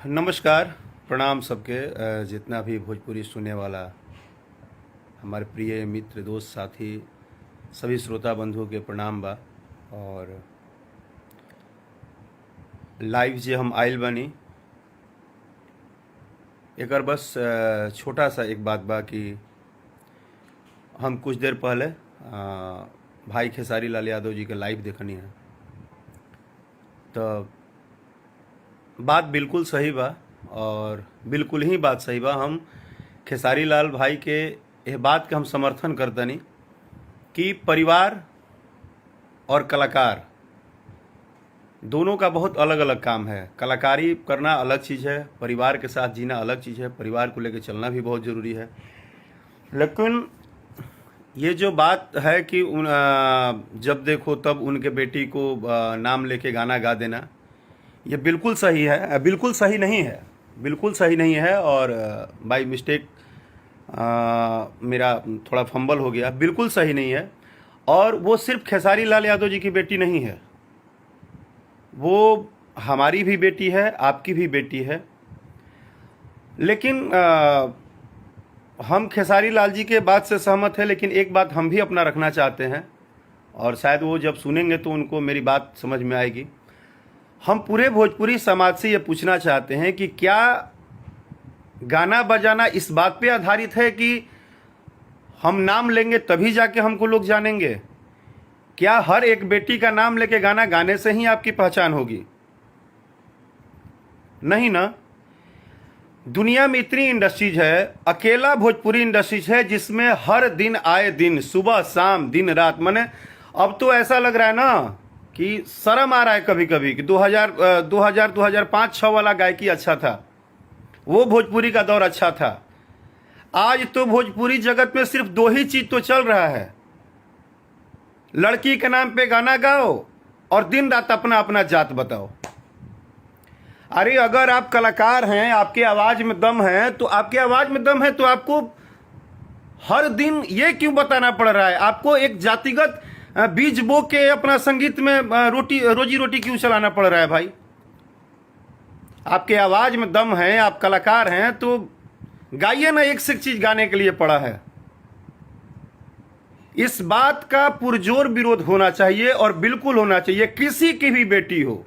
नमस्कार, प्रणाम सबके। जितना भी भोजपुरी सुनने वाला हमारे प्रिय मित्र, दोस्त, साथी, सभी श्रोता बंधुओं के प्रणाम बा। और लाइव जे हम आइल बानी, एकर बस छोटा सा एक बात बा कि हम कुछ देर पहले भाई खेसारी लाल यादव जी के लाइव देखनी है, तो बात बिल्कुल सही बा और बिल्कुल ही बात सही बा। हम खेसारी लाल भाई के यह बात के हम समर्थन करतनी कि परिवार और कलाकार दोनों का बहुत अलग अलग काम है। कलाकारी करना अलग चीज़ है, परिवार के साथ जीना अलग चीज़ है, परिवार को लेकर चलना भी बहुत ज़रूरी है। लेकिन ये जो बात है कि जब देखो तब उनके बेटी को नाम लेके गाना गा देना, ये बिल्कुल सही है, बिल्कुल सही नहीं है, बिल्कुल सही नहीं है। और बाय मिस्टेक मेरा थोड़ा फंबल हो गया, बिल्कुल सही नहीं है। और वो सिर्फ खेसारी लाल यादव जी की बेटी नहीं है, वो हमारी भी बेटी है, आपकी भी बेटी है। लेकिन हम खेसारी लाल जी के बात से सहमत हैं, लेकिन एक बात हम भी अपना रखना चाहते हैं और शायद वो जब सुनेंगे तो उनको मेरी बात समझ में आएगी। हम पूरे भोजपुरी समाज से ये पूछना चाहते हैं कि क्या गाना बजाना इस बात पे आधारित है कि हम नाम लेंगे तभी जाके हमको लोग जानेंगे? क्या हर एक बेटी का नाम लेके गाना गाने से ही आपकी पहचान होगी? नहीं ना। दुनिया में इतनी इंडस्ट्रीज है, अकेला भोजपुरी इंडस्ट्रीज है जिसमें हर दिन आए दिन, सुबह शाम, दिन रात, माने अब तो ऐसा लग रहा है ना कि शर्म आ रहा है कभी कभी कि 2005-6 वाला गायकी अच्छा था, वो भोजपुरी का दौर अच्छा था। आज तो भोजपुरी जगत में सिर्फ दो ही चीज तो चल रहा है, लड़की के नाम पे गाना गाओ और दिन रात अपना अपना जात बताओ। अरे अगर आप कलाकार हैं, आपके आवाज में दम है, तो आपके आवाज में दम है तो आपको हर दिन ये क्यों बताना पड़ रहा है? आपको एक जातिगत बीज बो के अपना संगीत में रोजी रोटी क्यों चलाना पड़ रहा है भाई? आपके आवाज में दम है, आप कलाकार हैं, तो गाइए ना, एक से एक चीज गाने के लिए पड़ा है। इस बात का पुरजोर विरोध होना चाहिए और बिल्कुल होना चाहिए। किसी की भी बेटी हो,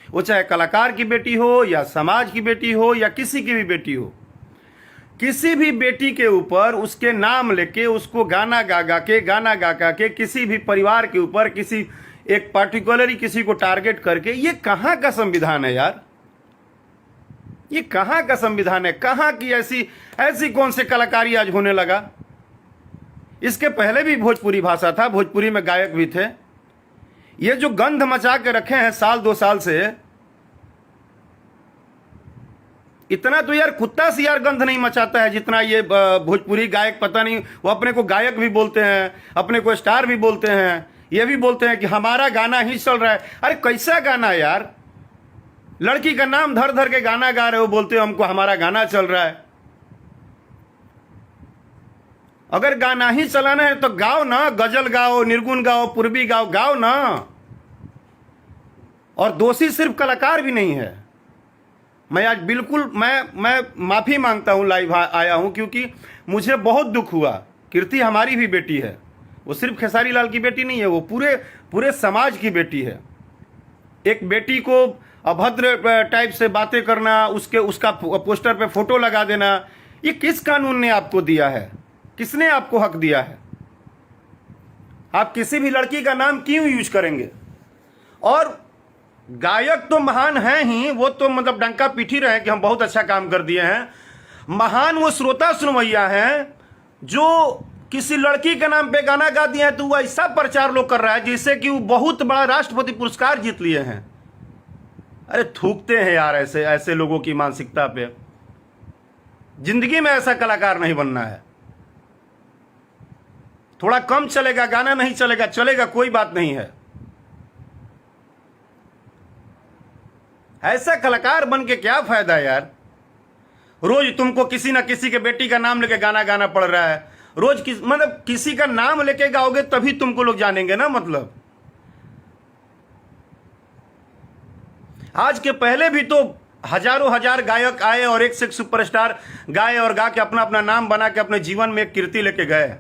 वो चाहे कलाकार की बेटी हो या समाज की बेटी हो या किसी की भी बेटी हो, किसी भी बेटी के ऊपर उसके नाम लेके उसको गाना गा के किसी भी परिवार के ऊपर किसी एक पर्टिकुलरली किसी को टारगेट करके, ये कहाँ का संविधान है यार? ये कहाँ का संविधान है? कहाँ की ऐसी कौन से कलाकारी आज होने लगा? इसके पहले भी भोजपुरी भाषा था, भोजपुरी में गायक भी थे। ये जो गंध मचा के रखे हैं साल 2 साल से, इतना तो यार कुत्ता से यार गंध नहीं मचाता है जितना ये भोजपुरी गायक। पता नहीं, वो अपने को गायक भी बोलते हैं, अपने को स्टार भी बोलते हैं, ये भी बोलते हैं कि हमारा गाना ही चल रहा है। अरे कैसा गाना यार? लड़की का नाम धर धर के गाना गा रहे हो, बोलते हो हमको हमारा गाना चल रहा है। अगर गाना ही चलाना है तो गाओ ना, गजल गाओ, निर्गुण गाओ, पूर्वी गाओ, गाओ ना। और दोषी सिर्फ कलाकार भी नहीं है। मैं आज बिल्कुल मैं माफ़ी मांगता हूं, लाइव आया हूं, क्योंकि मुझे बहुत दुख हुआ। कीर्ति हमारी भी बेटी है, वो सिर्फ खेसारी लाल की बेटी नहीं है, वो पूरे समाज की बेटी है। एक बेटी को अभद्र टाइप से बातें करना, उसका पोस्टर पे फोटो लगा देना, ये किस कानून ने आपको दिया है? किसने आपको हक दिया है? आप किसी भी लड़की का नाम क्यों यूज करेंगे? और गायक तो महान हैं ही, वो तो मतलब डंका पीट ही रहे हैं कि हम बहुत अच्छा काम कर दिए हैं। महान वो श्रोता सुनवैया हैं जो किसी लड़की के नाम पे गाना गा दिए हैं, तो वो ऐसा प्रचार लोग कर रहा है जिससे कि वो बहुत बड़ा राष्ट्रपति पुरस्कार जीत लिए हैं। अरे थूकते हैं यार ऐसे लोगों की मानसिकता पे। जिंदगी में ऐसा कलाकार नहीं बनना है। थोड़ा कम चलेगा, गाना नहीं चलेगा, चलेगा, कोई बात नहीं है। ऐसा कलाकार बन के क्या फायदा यार? रोज तुमको किसी ना किसी के बेटी का नाम लेके गाना गाना पड़ रहा है। रोज मतलब किसी का नाम लेके गाओगे तभी तुमको लोग जानेंगे ना। मतलब आज के पहले भी तो हजारों हजार गायक आए और एक से एक सुपरस्टार गाए और गा के अपना अपना नाम बना के अपने जीवन में एक कीर्ति लेके गए।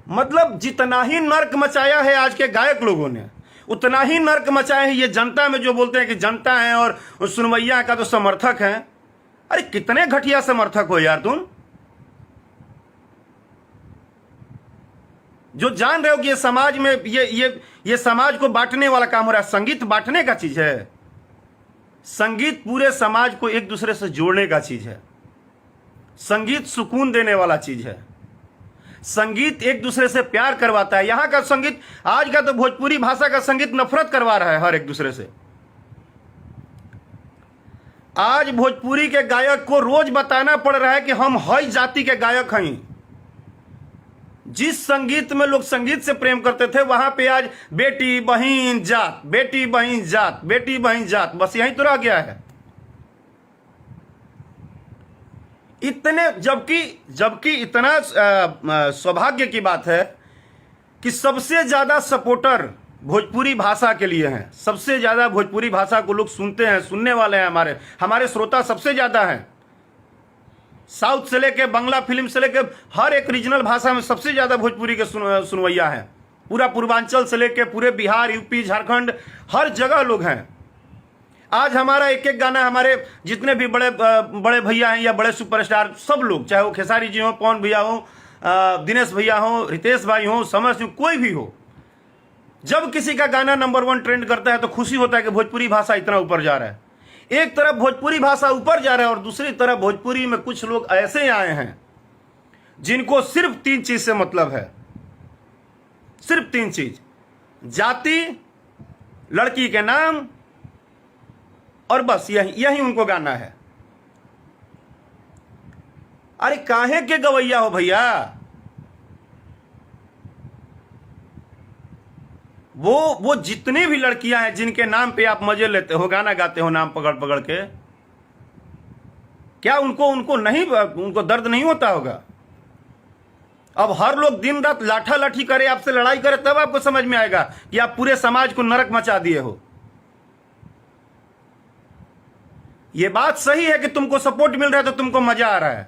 मतलब जितना ही नर्क मचाया है आज के गायक लोगों ने, उतना ही नर्क मचाया है ये जनता में, जो बोलते हैं कि जनता है और सुनवैया का तो समर्थक है। अरे कितने घटिया समर्थक हो यार तुम, जो जान रहे हो कि ये समाज में ये समाज को बांटने वाला काम हो रहा है। संगीत बांटने का चीज है, संगीत पूरे समाज को एक दूसरे से जोड़ने का चीज है, संगीत सुकून देने वाला चीज है, संगीत एक दूसरे से प्यार करवाता है। यहां का संगीत, आज का तो भोजपुरी भाषा का संगीत नफरत करवा रहा है हर एक दूसरे से। आज भोजपुरी के गायक को रोज बताना पड़ रहा है कि हम हई जाति के गायक हैं। जिस संगीत में लोग संगीत से प्रेम करते थे, वहां पे आज बेटी बहिन जात, बेटी बहिन जात, बेटी बहिन जात, बस यहीं तो रह गया है। इतने जबकि इतना सौभाग्य की बात है कि सबसे ज्यादा सपोर्टर भोजपुरी भाषा के लिए हैं। सबसे ज्यादा भोजपुरी भाषा को लोग सुनते हैं, सुनने वाले हैं, हमारे श्रोता सबसे ज्यादा हैं। साउथ से लेके बांग्ला फिल्म से लेके हर एक रीजनल भाषा में सबसे ज्यादा भोजपुरी के सुनवैया हैं। पूरा पूर्वांचल से लेके पूरे बिहार, यूपी, झारखंड, हर जगह लोग हैं। आज हमारा एक एक गाना, हमारे जितने भी बड़े भैया हैं या बड़े सुपरस्टार, सब लोग, चाहे वो खेसारी जी हो, पवन भैया हो, दिनेश भैया हो, रितेश भाई हो, समर सिंह, कोई भी हो, जब किसी का गाना नंबर 1 ट्रेंड करता है तो खुशी होता है कि भोजपुरी भाषा इतना ऊपर जा रहा है। एक तरफ भोजपुरी भाषा ऊपर जा रहा है और दूसरी तरफ भोजपुरी में कुछ लोग ऐसे आए हैं जिनको सिर्फ 3 चीज से मतलब है, सिर्फ 3 चीज: जाति, लड़की के नाम, और बस यही उनको गाना है। अरे काहे के गवैया हो भैया? वो जितनी भी लड़कियां हैं जिनके नाम पे आप मजे लेते हो, गाना गाते हो नाम पकड़ पकड़ के, क्या उनको दर्द नहीं होता होगा? अब हर लोग दिन रात लाठा लाठी करे, आपसे लड़ाई करे, तब आपको समझ में आएगा कि आप पूरे समाज को नरक मचा दिए हो। ये बात सही है कि तुमको सपोर्ट मिल रहा है तो तुमको मजा आ रहा है,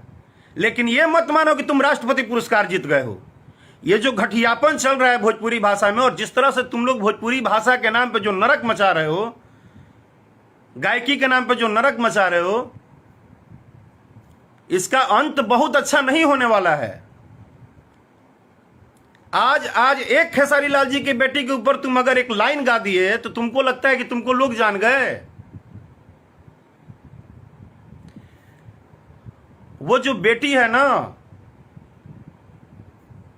लेकिन ये मत मानो कि तुम राष्ट्रपति पुरस्कार जीत गए हो। ये जो घटियापन चल रहा है भोजपुरी भाषा में, और जिस तरह से तुम लोग भोजपुरी भाषा के नाम पे जो नरक मचा रहे हो, गायकी के नाम पे जो नरक मचा रहे हो, इसका अंत बहुत अच्छा नहीं होने वाला है। आज एक खेसारी लाल जी की बेटी के ऊपर तुम अगर एक लाइन गा दिए तो तुमको लगता है कि तुमको लोग जान गए। वो जो बेटी है ना,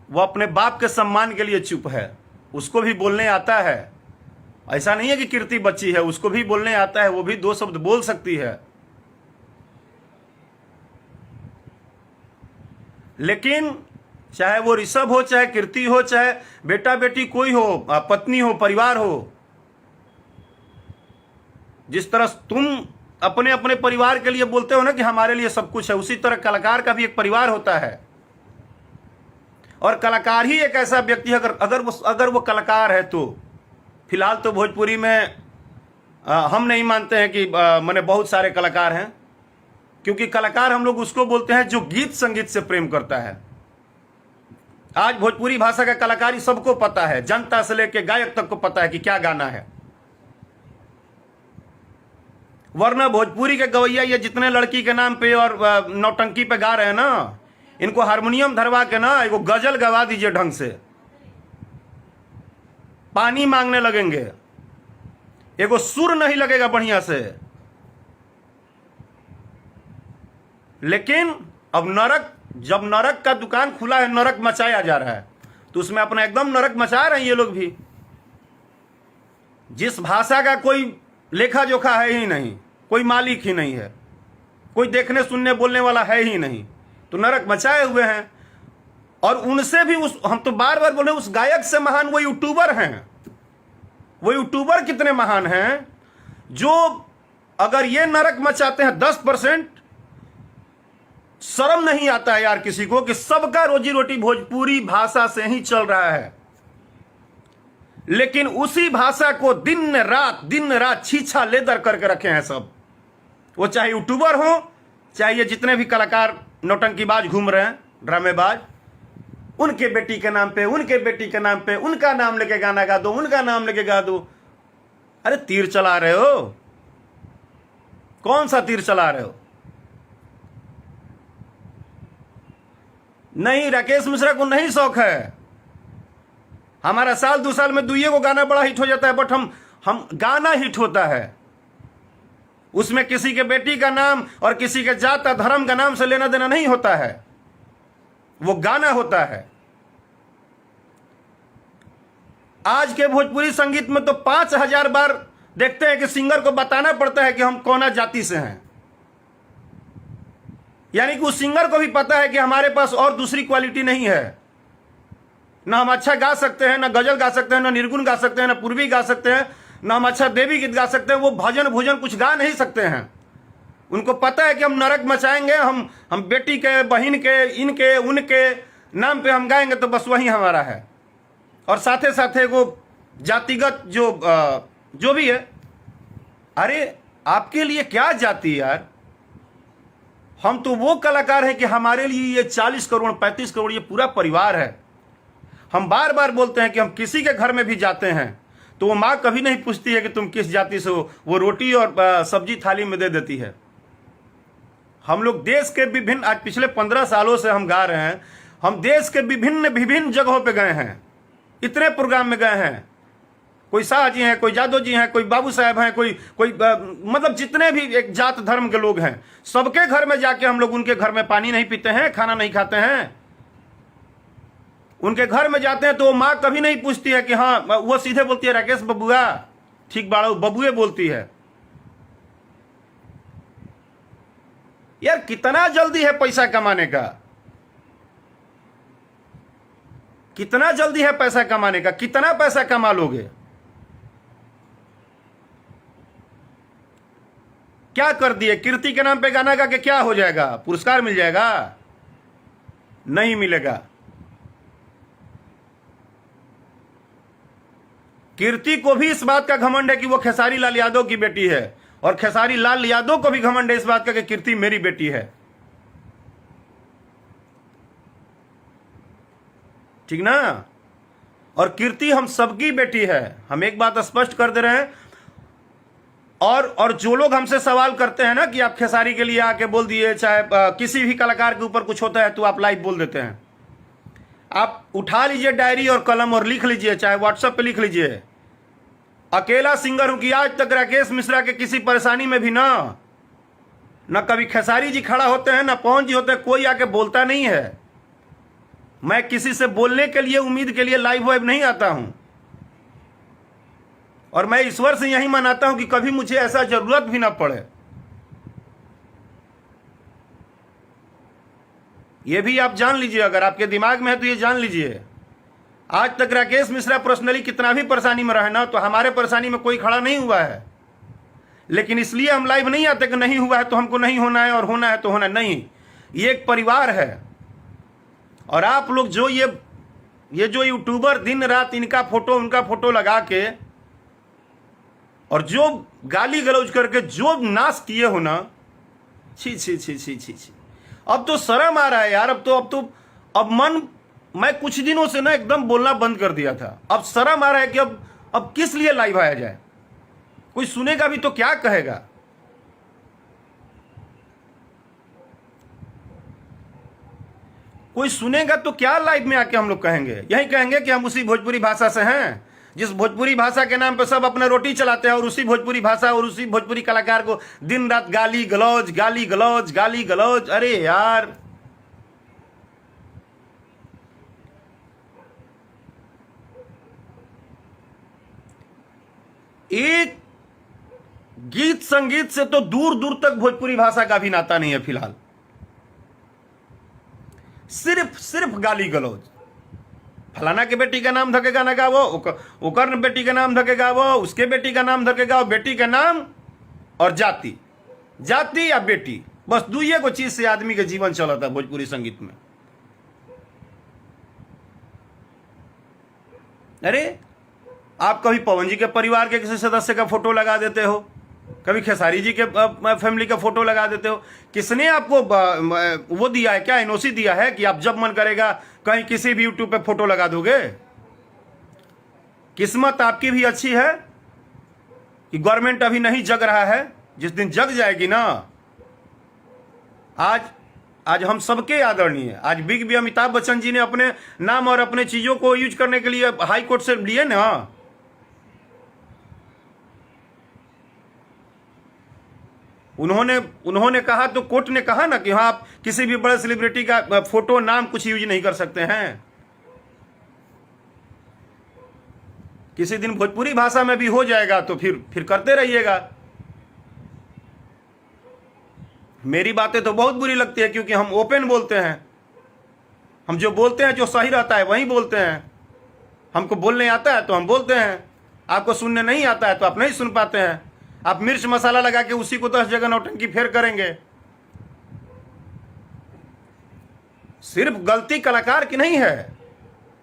वो अपने बाप के सम्मान के लिए चुप है, उसको भी बोलने आता है। ऐसा नहीं है कि कीर्ति बच्ची है, उसको भी बोलने आता है, वो भी 2 शब्द बोल सकती है। लेकिन चाहे वो ऋषभ हो, चाहे कीर्ति हो, चाहे बेटा बेटी कोई हो, पत्नी हो, परिवार हो, जिस तरह तुम अपने अपने परिवार के लिए बोलते हो ना कि हमारे लिए सब कुछ है, उसी तरह कलाकार का भी एक परिवार होता है। और कलाकार ही एक ऐसा व्यक्ति है, अगर वो कलाकार है तो फिलहाल तो भोजपुरी में हम नहीं मानते हैं कि माने बहुत सारे कलाकार हैं, क्योंकि कलाकार हम लोग उसको बोलते हैं जो गीत संगीत से प्रेम करता है। आज भोजपुरी भाषा का कलाकारी सबको पता है, जनता से लेकर गायक तक को पता है कि क्या गाना है। वरना भोजपुरी के गवैया ये जितने लड़की के नाम पे और नौटंकी पे गा रहे हैं ना, इनको हारमोनियम धरवा के ना एगो गजल गवा दीजिए ढंग से, पानी मांगने लगेंगे, एगो सुर नहीं लगेगा बढ़िया से। लेकिन अब जब नरक का दुकान खुला है, नरक मचाया जा रहा है, तो उसमें अपना एकदम नरक मचा रहे हैं ये लोग भी। जिस भाषा का कोई लेखा जोखा है ही नहीं, कोई मालिक ही नहीं है, कोई देखने सुनने बोलने वाला है ही नहीं, तो नरक मचाए हुए हैं। और उनसे भी हम तो बार बार बोल रहे हैं, उस गायक से महान वो यूट्यूबर हैं। वो यूट्यूबर कितने महान हैं जो अगर ये नरक मचाते हैं 10%, शर्म नहीं आता है यार किसी को कि सबका रोजी रोटी भोजपुरी भाषा से ही चल रहा है। लेकिन उसी भाषा को दिन रात छीछा लेदर करके रखे हैं सब। वो चाहे यूट्यूबर हो, चाहे ये जितने भी कलाकार नौटंकीबाज घूम रहे हैं, ड्रामेबाज, उनके बेटी के नाम पे, उनके बेटी के नाम पे, उनका नाम लेके गाना गा दो, उनका नाम लेके गा दो। अरे तीर चला रहे हो, कौन सा तीर चला रहे हो? नहीं, राकेश मिश्रा को नहीं शौक है। हमारा साल 2 साल में दुइये को गाना बड़ा हिट हो जाता है, बट हम गाना हिट होता है, उसमें किसी के बेटी का नाम और किसी के जात धर्म का नाम से लेना देना नहीं होता है, वो गाना होता है। आज के भोजपुरी संगीत में तो 5000 बार देखते हैं कि सिंगर को बताना पड़ता है कि हम कौन जाति से हैं, यानी कि उस सिंगर को भी पता है कि हमारे पास और दूसरी क्वालिटी नहीं है, ना हम अच्छा गा सकते हैं, ना गजल गा सकते हैं, ना निर्गुण गा सकते हैं, ना पूर्वी गा सकते हैं, ना हम अच्छा देवी गीत गा सकते हैं। वो भजन भोजन कुछ गा नहीं सकते हैं। उनको पता है कि हम नरक मचाएंगे, हम बेटी के, बहन के, इनके उनके नाम पे हम गाएंगे तो बस वही हमारा है। और साथे साथे वो जातिगत जो भी है, अरे आपके लिए क्या जाति यार? हम तो वो कलाकार हैं कि हमारे लिए ये 40 करोड़ 35 करोड़ ये पूरा परिवार है। हम बार बार बोलते हैं कि हम किसी के घर में भी जाते हैं तो वो माँ कभी नहीं पूछती है कि तुम किस जाति से हो, वो रोटी और सब्जी थाली में दे देती है। हम लोग देश के विभिन्न, आज पिछले 15 सालों से हम गा रहे हैं, हम देश के विभिन्न जगहों पे गए हैं, इतने प्रोग्राम में गए हैं। कोई शाह जी हैं, कोई जादव जी हैं, कोई बाबू साहब हैं, कोई मतलब जितने भी एक जात धर्म के लोग हैं, सबके घर में जाके हम लोग उनके घर में पानी नहीं पीते हैं, खाना नहीं खाते हैं। उनके घर में जाते हैं तो वो माँ कभी नहीं पूछती है कि हाँ, वो सीधे बोलती है राकेश बबुआ, ठीक बाड़ा, बबुए बोलती है। यार कितना जल्दी है पैसा कमाने का, कितना जल्दी है पैसा कमाने का, कितना पैसा कमा लोगे? क्या कर दिए? कीर्ति के नाम पे गाना गा के क्या हो जाएगा? पुरस्कार मिल जाएगा? नहीं मिलेगा। कीर्ति को भी इस बात का घमंड है कि वो खेसारी लाल यादव की बेटी है, और खेसारी लाल यादव को भी घमंड है इस बात का कि कीर्ति मेरी बेटी है। ठीक ना? और कीर्ति हम सबकी बेटी है, हम एक बात स्पष्ट कर दे रहे हैं। और जो लोग हमसे सवाल करते हैं ना कि आप खेसारी के लिए आके बोल दिए, चाहे किसी भी कलाकार के ऊपर कुछ होता है तो आप लाइव बोल देते हैं। आप उठा लीजिए डायरी और कलम और लिख लीजिए, चाहे व्हाट्सएप पे लिख लीजिए, अकेला सिंगर हूं कि आज तक राकेश मिश्रा के किसी परेशानी में भी ना कभी खेसारी जी खड़ा होते हैं, ना पवन जी होते हैं, कोई आके बोलता नहीं है। मैं किसी से बोलने के लिए, उम्मीद के लिए लाइव वाइव नहीं आता हूं, और मैं ईश्वर से यही मनाता हूं कि कभी मुझे ऐसा जरूरत भी ना पड़े। ये भी आप जान लीजिए, अगर आपके दिमाग में है तो ये जान लीजिए, आज तक राकेश मिश्रा पर्सनली कितना भी परेशानी में रहे ना, तो हमारे परेशानी में कोई खड़ा नहीं हुआ है। लेकिन इसलिए हम लाइव नहीं आते कि नहीं हुआ है तो हमको नहीं होना है, और होना है तो होना नहीं। ये एक परिवार है। और आप लोग जो ये जो यूट्यूबर दिन रात इनका फोटो उनका फोटो लगा के और जो गाली गलौज करके जो नाश किए हो ना, छी छी छी छी छी छी, अब तो शर्म आ रहा है यार। अब मैं कुछ दिनों से ना एकदम बोलना बंद कर दिया था। अब शर्म आ रहा है कि अब किस लिए लाइव आया जाए। कोई सुनेगा भी तो क्या कहेगा? कोई सुनेगा तो क्या लाइव में आके हम लोग कहेंगे? यही कहेंगे कि हम उसी भोजपुरी भाषा से हैं जिस भोजपुरी भाषा के नाम पे सब अपने रोटी चलाते हैं, और उसी भोजपुरी भाषा और उसी भोजपुरी कलाकार को दिन रात गाली गलौज गाली गलौज गाली गलौज। अरे यार, एक गीत संगीत से तो दूर दूर तक भोजपुरी भाषा का भी नाता नहीं है फिलहाल। सिर्फ गाली गलौज। फलाना के बेटी का नाम धके गाना गावो, ओकर बेटी का नाम धके गावो, उसके बेटी का नाम धके गाओ, बेटी का नाम और जाति या बेटी, बस दुइये को चीज से आदमी के जीवन चलता है भोजपुरी संगीत में। अरे आप कभी पवन जी के परिवार के किसी सदस्य का फोटो लगा देते हो, कभी खेसारी जी के फैमिली का फोटो लगा देते हो। किसने आपको वो दिया है, क्या एनओसी दिया है कि आप जब मन करेगा कहीं किसी भी यूट्यूब पे फोटो लगा दोगे? किस्मत आपकी भी अच्छी है कि गवर्नमेंट अभी नहीं जग रहा है। जिस दिन जग जाएगी ना, आज हम सबके आदरणीय, आज बिग बी अमिताभ बच्चन जी ने अपने नाम और अपने चीजों को यूज करने के लिए हाई कोर्ट से लिए ना। उन्होंने कहा तो कोर्ट ने कहा ना कि हाँ, आप किसी भी बड़े सेलिब्रिटी का फोटो नाम कुछ यूज नहीं कर सकते हैं। किसी दिन भोजपुरी भाषा में भी हो जाएगा तो फिर करते रहिएगा। मेरी बातें तो बहुत बुरी लगती है क्योंकि हम ओपन बोलते हैं, हम जो बोलते हैं जो सही रहता है वही बोलते हैं। हमको बोलने आता है तो हम बोलते हैं, आपको सुनने नहीं आता है तो आप नहीं सुन पाते हैं। आप मिर्च मसाला लगा के उसी को 10 जगह नौटंकी फेर करेंगे। सिर्फ गलती कलाकार की नहीं है,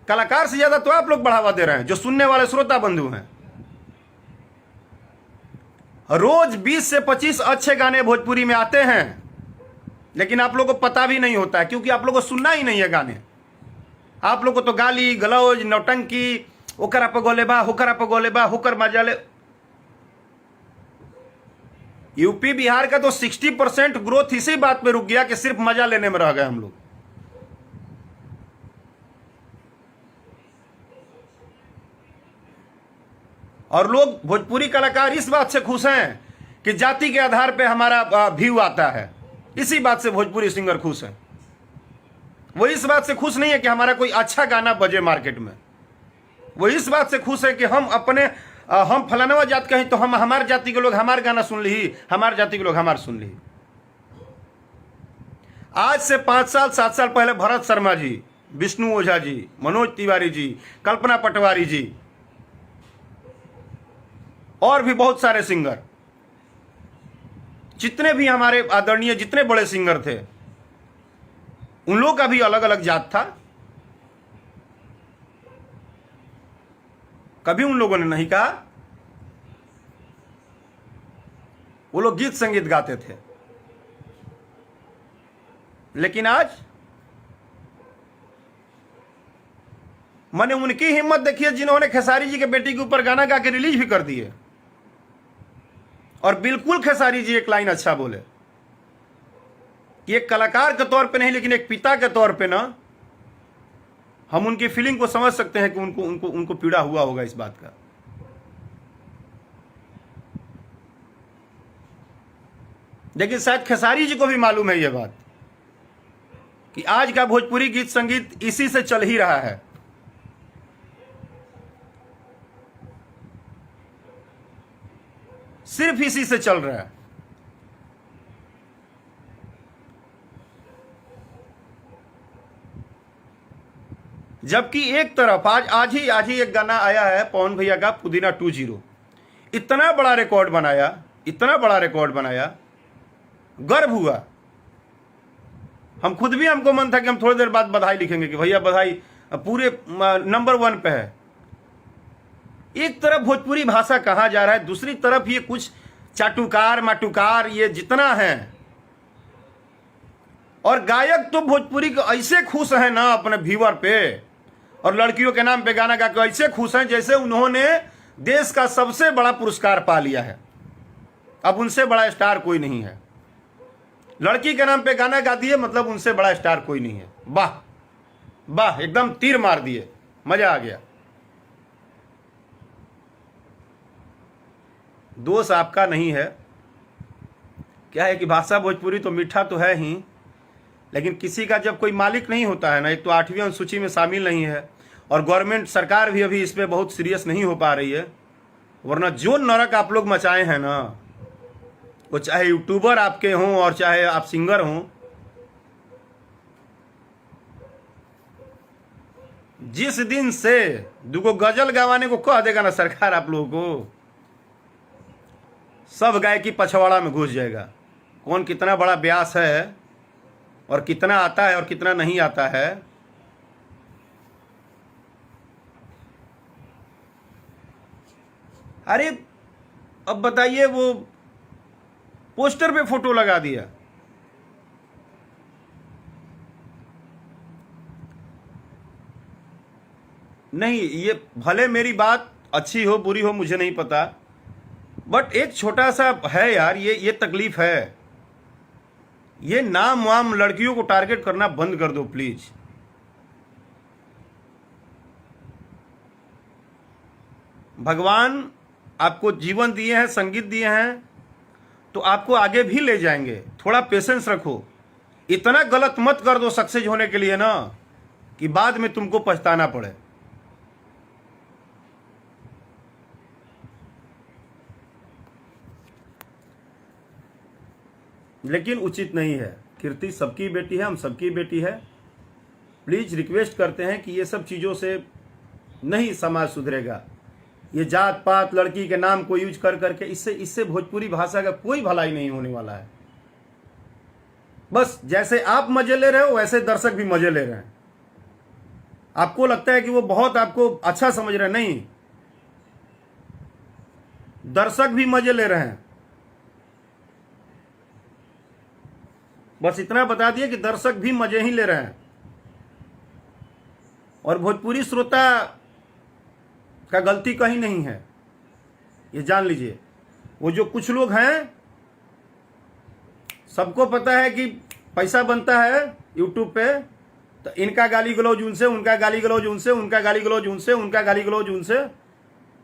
कलाकार से ज्यादा तो आप लोग बढ़ावा दे रहे हैं जो सुनने वाले श्रोता बंधु हैं। रोज 20 से 25 अच्छे गाने भोजपुरी में आते हैं, लेकिन आप लोगों को पता भी नहीं होता है क्योंकि आप लोगों को सुनना ही नहीं है गाने। आप लोगों को तो गाली गलौज नौटंकी, ओकरा पे गोले बा, होकरा पे गोले बा, होकर मजा ले। यूपी बिहार का तो 60% ग्रोथ इसी बात पे रुक गया कि सिर्फ मजा लेने में रह गए हम लोग। और लोग भोजपुरी कलाकार इस बात से खुश हैं कि जाति के आधार पे हमारा व्यू आता है। इसी बात से भोजपुरी सिंगर खुश हैं। वो इस बात से खुश नहीं है कि हमारा कोई अच्छा गाना बजे मार्केट में। वो इस बात से खुश है कि हम फलानवा जात कहीं तो हम हमारे जाति के लोग हमारे गाना सुन ली, हमारे जाति के लोग हमारे सुन ली। आज से 5 साल 7 साल पहले भरत शर्मा जी, विष्णु ओझा जी, मनोज तिवारी जी, कल्पना पटवारी जी और भी बहुत सारे सिंगर, जितने भी हमारे आदरणीय जितने बड़े सिंगर थे, उन लोगों का भी अलग अलग जात था। कभी उन लोगों ने नहीं कहा, वो लोग गीत संगीत गाते थे। लेकिन आज मैंने उनकी हिम्मत देखी है जिन्होंने खेसारी जी के बेटी के ऊपर गाना गा के रिलीज भी कर दिए। और बिल्कुल खेसारी जी एक लाइन अच्छा बोले कि एक कलाकार के तौर पे नहीं लेकिन एक पिता के तौर पे ना, हम उनकी फीलिंग को समझ सकते हैं कि उनको पीड़ा हुआ होगा इस बात का। लेकिन शायद खेसारी जी को भी मालूम है यह बात कि आज का भोजपुरी गीत संगीत इसी से चल ही रहा है। सिर्फ इसी से चल रहा है। जबकि एक तरफ आज ही एक गाना आया है पवन भैया का, पुदीना 20। इतना बड़ा रिकॉर्ड बनाया, गर्व हुआ। हम खुद भी, हमको मन था कि हम थोड़ी देर बाद बधाई लिखेंगे कि भैया बधाई पूरे नंबर 1 पे है। एक तरफ भोजपुरी भाषा कहा जा रहा है, दूसरी तरफ ये कुछ चाटुकार माटुकार ये जितना है, और गायक तो भोजपुरी को ऐसे खुश हैं ना अपने व्यूअर पे, और लड़कियों के नाम पे गाना गा के ऐसे खुश हैं जैसे उन्होंने देश का सबसे बड़ा पुरस्कार पा लिया है। अब उनसे बड़ा स्टार कोई नहीं है। लड़की के नाम पे गाना गा दिए मतलब उनसे बड़ा स्टार कोई नहीं है। वाह वाह, एकदम तीर मार दिए, मजा आ गया। दोष आपका नहीं है। क्या है कि भाषा भोजपुरी तो मीठा तो है ही, लेकिन किसी का जब कोई मालिक नहीं होता है ना, एक तो 8वीं अनुसूची में शामिल नहीं है और गवर्नमेंट सरकार भी अभी इस पे बहुत सीरियस नहीं हो पा रही है, वरना जो नरक आप लोग मचाए हैं ना, वो चाहे यूट्यूबर आपके हों और चाहे आप सिंगर हों, जिस दिन से दुगो गजल गवाने को कह देगा ना सरकार आप लोगों को, सब गायकी पछवाड़ा में घुस जाएगा। कौन कितना बड़ा ब्यास है और कितना आता है और कितना नहीं आता है, अरे अब बताइए, वो पोस्टर पे फोटो लगा दिया। नहीं, ये भले मेरी बात अच्छी हो बुरी हो मुझे नहीं पता, बट एक छोटा सा है यार, ये तकलीफ है। ये नाम वाम लड़कियों को टारगेट करना बंद कर दो प्लीज। भगवान आपको जीवन दिए हैं, संगीत दिए हैं, तो आपको आगे भी ले जाएंगे। थोड़ा पेशेंस रखो। इतना गलत मत कर दो सक्सेस होने के लिए ना कि बाद में तुमको पछताना पड़े। लेकिन उचित नहीं है। कीर्ति सबकी बेटी है, हम सबकी बेटी है। प्लीज रिक्वेस्ट करते हैं कि ये सब चीज़ों से नहीं समाज सुधरेगा। ये जात पात लड़की के नाम को यूज कर करके इससे भोजपुरी भाषा का कोई भलाई नहीं होने वाला है। बस जैसे आप मजे ले रहे हो वैसे दर्शक भी मजे ले रहे हैं। आपको लगता है कि वो बहुत आपको अच्छा समझ रहे हैं, नहीं, दर्शक भी मजे ले रहे हैं। बस इतना बता दिए कि दर्शक भी मजे ही ले रहे हैं। और भोजपुरी श्रोता का गलती कहीं नहीं है, ये जान लीजिए। वो जो कुछ लोग हैं, सबको पता है कि पैसा बनता है यूट्यूब पे, तो इनका गाली गलौज उनसे, उनका गाली गलौज उनसे, उनका गाली गलौज उनसे, उनका गाली गलौज उनसे,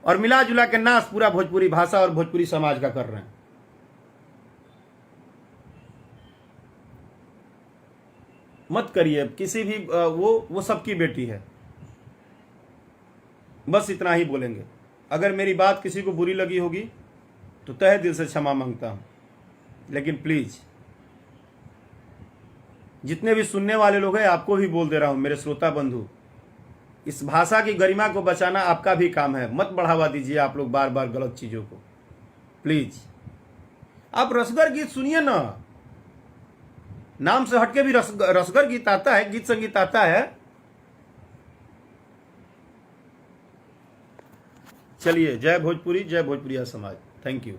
और मिला जुला के नाश पूरा भोजपुरी भाषा और भोजपुरी समाज का कर रहे हैं। मत करिए किसी भी, वो सबकी बेटी है। बस इतना ही बोलेंगे। अगर मेरी बात किसी को बुरी लगी होगी तो तहे दिल से क्षमा मांगता हूं। लेकिन प्लीज जितने भी सुनने वाले लोग हैं, आपको भी बोल दे रहा हूं, मेरे श्रोता बंधु, इस भाषा की गरिमा को बचाना आपका भी काम है। मत बढ़ावा दीजिए आप लोग बार बार गलत चीजों को। प्लीज आप रसगर गीत सुनिए ना, नाम से हटके भी रसगर गीत आता है, गीत संगीत आता है। चलिए, जय भोजपुरी, जय भोजपुरिया समाज। Thank you.